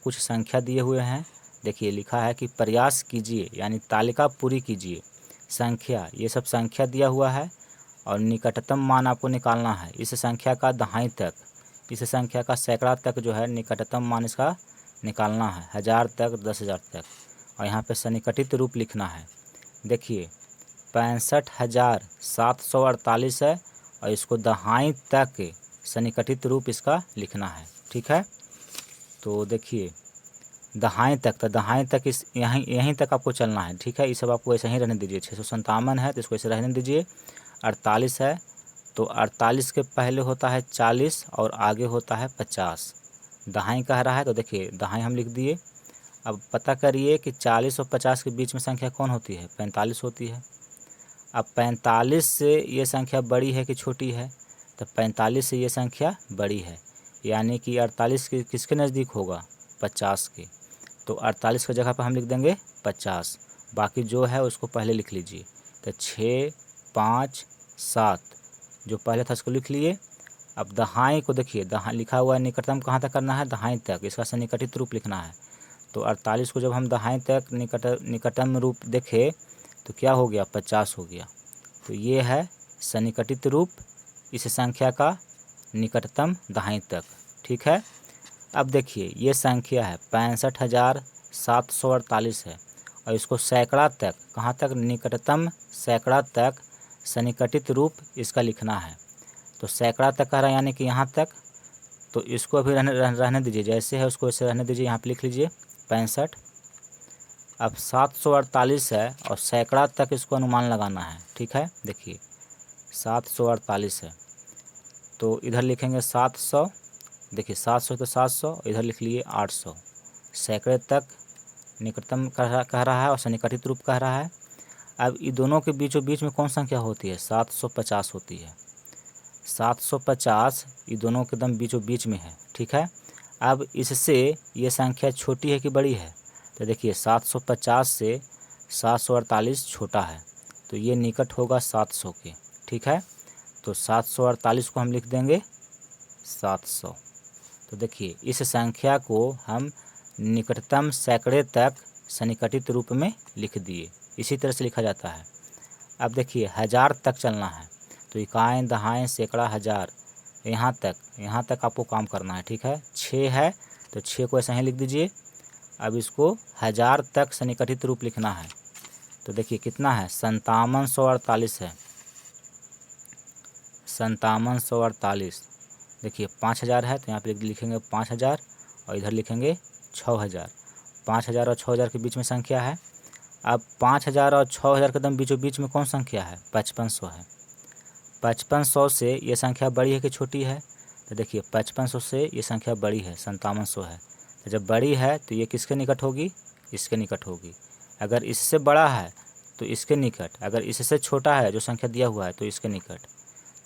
कुछ संख्या दिए हुए हैं। देखिए लिखा है कि प्रयास कीजिए, यानी तालिका पूरी कीजिए। संख्या, ये सब संख्या दिया हुआ है और निकटतम मान आपको निकालना है इस संख्या का दहाई तक, इस संख्या का सैकड़ा तक जो है निकटतम मान इसका निकालना है, 1000 तक, 10,000 तक। और यहाँ पे सन्निकटित रूप लिखना है। देखिए 65,748 है और इसको दहाई तक सन्निकटित रूप इसका लिखना है। ठीक है, तो देखिए दहाई तक, तो दहाई तक इस यहीं तक आपको चलना है। ठीक है, ये सब आपको ऐसे ही रहने दीजिए। 657 है तो इसको ऐसे रहने दीजिए। 48 है तो 48 के पहले होता है 40 और आगे होता है 50। दहाई कह रहा है तो देखिए दहाई हम लिख दिए। अब पता करिए कि 40 और 50 के बीच में संख्या कौन होती है? 45 होती है। अब 45 से ये संख्या बड़ी है कि छोटी है? तो 45 से ये संख्या बड़ी है, यानी कि 48 के किसके नज़दीक होगा? 50 के। तो 48 की जगह पर हम लिख देंगे 50, बाकी जो है उसको पहले लिख लीजिए। तो 6, 5, 7 जो पहले था उसको लिख लिए। अब दहाई को देखिए, दहाई लिखा हुआ है निकटतम कहाँ तक करना है? दहाई तक, इसका सन्निकटित रूप लिखना है। तो 48 को जब हम दहाई तक निकटतम रूप देखे तो क्या हो गया? 50 हो गया। तो ये है सन्निकटित रूप इस संख्या का निकटतम दहाई तक। ठीक है, अब देखिए ये संख्या है 65,748 है और इसको सैकड़ा तक, कहाँ तक? निकटतम सैकड़ा तक सन्निकटित रूप इसका लिखना है। तो सैकड़ा तक कह रहा है, यानी कि यहाँ तक। तो इसको अभी रहने दीजिए, जैसे है उसको ऐसे रहने दीजिए। यहाँ पे लिख लीजिए 65। अब 748 है और सैकड़ा तक इसको अनुमान लगाना है। ठीक है, देखिए 748 है तो इधर लिखेंगे 700। देखिए 700 तो 700, इधर लिख लिए 800। सैकड़े तक निकटतम कह रहा है और सन्निकटित रूप कह रहा है। अब ये दोनों के बीचों बीच में कौन संख्या होती है? 750 होती है। 750 ये दोनों के एकदम बीचों बीच में है। ठीक है, अब इससे ये संख्या छोटी है कि बड़ी है? तो देखिए 750 से 748 छोटा है, तो ये निकट होगा 700 के। ठीक है, तो 748 को हम लिख देंगे 700। तो देखिए इस संख्या को हम निकटतम सैकड़े तक सन्निकटित रूप में लिख दिए। इसी तरह से लिखा जाता है। अब देखिए 1000 तक चलना है, तो इकाई, दहाई, सैकड़ा, 1000 यहाँ तक आपको काम करना है। ठीक है, 6 है तो 6 को ऐसे ही लिख दीजिए। अब इसको 1000 तक सन्निकटित रूप लिखना है। तो देखिए कितना है? 5748 है। 5748। देखिए 5000 है तो यहाँ पे लिखेंगे 5000 और इधर लिखेंगे 6000। 5000 और 6000 के बीच में संख्या है। अब 5000 और 6000 के एकदम बीचों बीच में कौन संख्या है? 5500 है। 5500 से ये संख्या बड़ी है कि छोटी है? तो देखिए 5500 से ये संख्या बड़ी है, 5700 है। तो जब बड़ी है तो ये किसके निकट होगी? इसके निकट होगी। अगर इससे बड़ा है तो इसके निकट, अगर इससे छोटा है जो संख्या दिया हुआ है तो इसके निकट,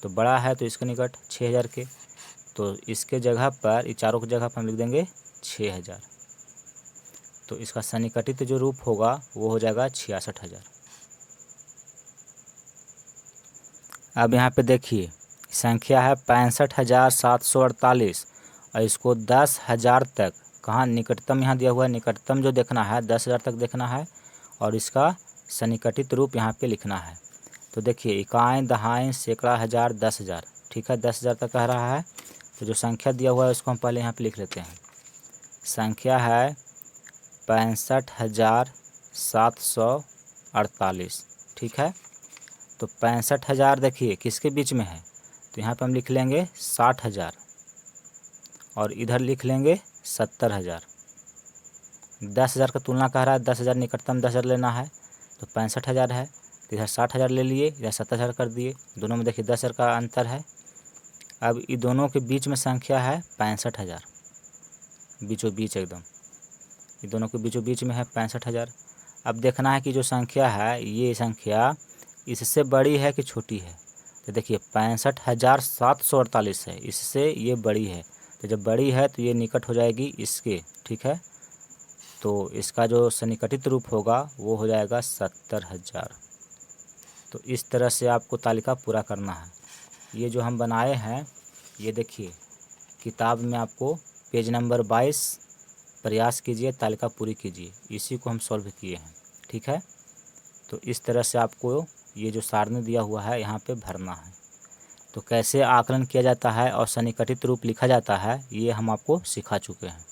तो बड़ा है तो इसके निकट 6000 के। तो इसके जगह पर, ये चारों की जगह पर हम लिख देंगे 6000। तो इसका सन्निकटित जो रूप होगा वो हो जाएगा 66,000। अब यहाँ पे देखिए संख्या है 65,748 और इसको 10,000 तक, कहाँ निकटतम यहाँ दिया हुआ है, निकटतम जो देखना है 10,000 तक देखना है और इसका सन्निकटित रूप यहाँ पे लिखना है। तो देखिए इकाई, दहाई, सैकड़ा, 1000, 10,000। ठीक है, 10,000 तक कह रहा है। तो जो संख्या दिया हुआ है उसको हम पहले यहाँ पे लिख लेते हैं। संख्या है 65,748। ठीक है, तो 65,000 देखिए किसके बीच में है? तो यहाँ पे हम लिख लेंगे 60,000 और इधर लिख लेंगे 70,000। 10,000 का तुलना कह रहा है, 10,000 निकटतम 10,000 लेना है तो 65,000 है। तो इधर 60,000 ले लिए, इधर 70,000 कर दिए। दोनों में देखिए 10,000 का अंतर है। अब ये दोनों के बीच में संख्या है 65,000, बीचों बीच एकदम, ये दोनों के बीचों बीच में है 65,000। अब देखना है कि जो संख्या है ये संख्या इससे बड़ी है कि छोटी है? तो देखिए 65,748 है, इससे ये बड़ी है। तो जब बड़ी है तो ये निकट हो जाएगी इसके। ठीक है, तो इसका जो सन्निकटित रूप होगा वो हो जाएगा 70,000। तो इस तरह से आपको तालिका पूरा करना है। ये जो हम बनाए हैं ये देखिए किताब में आपको पेज नंबर 22 प्रयास कीजिए, तालिका पूरी कीजिए। इसी को हम सॉल्व किए हैं। ठीक है, तो इस तरह से आपको ये जो सारणी दिया हुआ है यहाँ पे भरना है। तो कैसे आकलन किया जाता है और सन्निकटित रूप लिखा जाता है ये हम आपको सिखा चुके हैं।